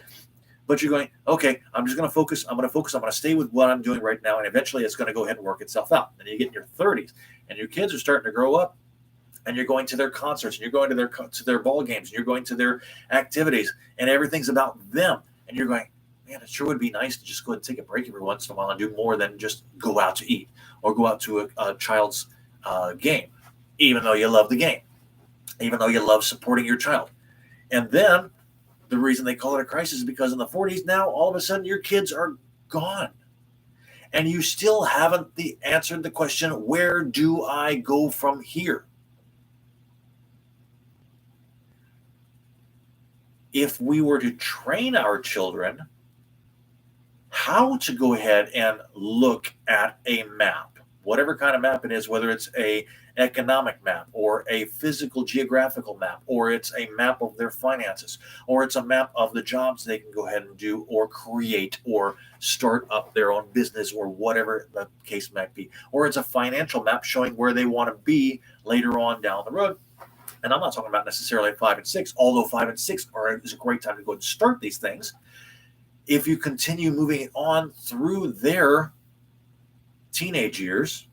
But you're going, okay, I'm just going to focus. I'm going to stay with what I'm doing right now. And eventually, it's going to go ahead and work itself out. And you get in your 30s, and your kids are starting to grow up. And you're going to their concerts, and you're going to their ball games, and you're going to their activities, and everything's about them. And you're going, man, it sure would be nice to just go ahead and take a break every once in a while and do more than just go out to eat or go out to a child's game, even though you love the game, even though you love supporting your child. And then the reason they call it a crisis is because in the 40s now, all of a sudden your kids are gone. And you still haven't answered the question, where do I go from here? If we were to train our children how to go ahead and look at a map, whatever kind of map it is, whether it's a economic map or a physical geographical map, or it's a map of their finances, or it's a map of the jobs they can go ahead and do or create or start up their own business or whatever the case might be, or it's a financial map showing where they want to be later on down the road. And I'm not talking about necessarily 5 and 6, although 5 and 6 is a great time to go and start these things. If you continue moving it on through their teenage years,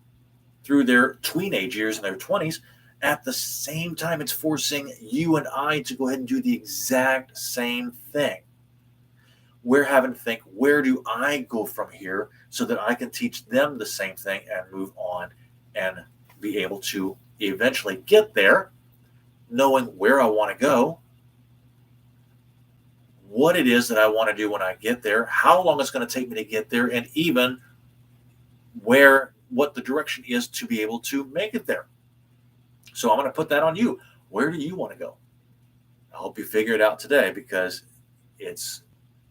through their tweenage years in their 20s, at the same time, it's forcing you and I to go ahead and do the exact same thing. We're having to think, where do I go from here so that I can teach them the same thing and move on and be able to eventually get there, knowing where I want to go, what it is that I want to do when I get there, how long it's going to take me to get there, and even what the direction is to be able to make it there. So I'm going to put that on you. Where do you want to go? I hope you figure it out today, because it's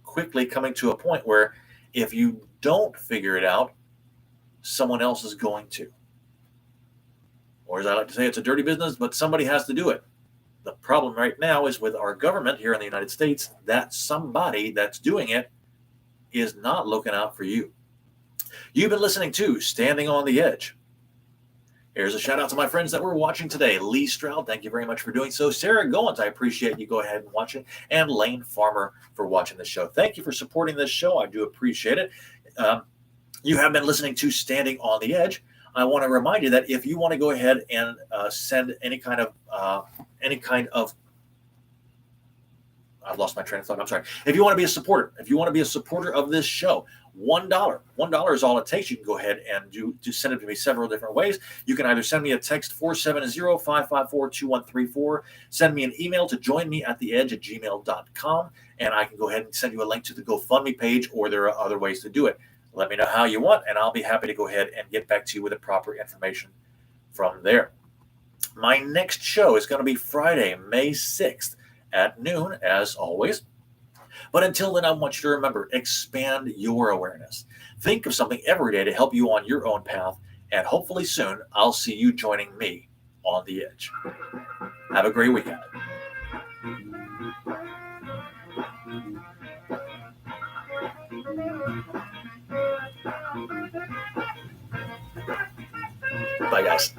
quickly coming to a point where if you don't figure it out, someone else is going to. Or as I like to say, it's a dirty business, but somebody has to do it. The problem right now is with our government here in the United States, that somebody that's doing it is not looking out for you. You've been listening to Standing on the Edge. Here's a shout out to my friends that were watching today. Lee Stroud, thank you very much for doing so. Sarah Goins, I appreciate you go ahead and watch it. And Lane Farmer for watching the show. Thank you for supporting this show. I do appreciate it. You have been listening to Standing on the Edge. I want to remind you that if you want to go ahead and send any kind of I've lost my train of thought. I'm sorry. If you want to be a supporter, of this show, $1 is all it takes. You can go ahead and send it to me several different ways. You can either send me a text 470-554-2134, send me an email to joinmeattheedge@gmail.com, and I can go ahead and send you a link to the GoFundMe page, or there are other ways to do it. Let me know how you want, and I'll be happy to go ahead and get back to you with the proper information from there. My next show is going to be Friday, May 6th at noon, as always. But until then, I want you to remember, expand your awareness. Think of something every day to help you on your own path, and hopefully soon I'll see you joining me on the edge. Have a great weekend. Bye, guys.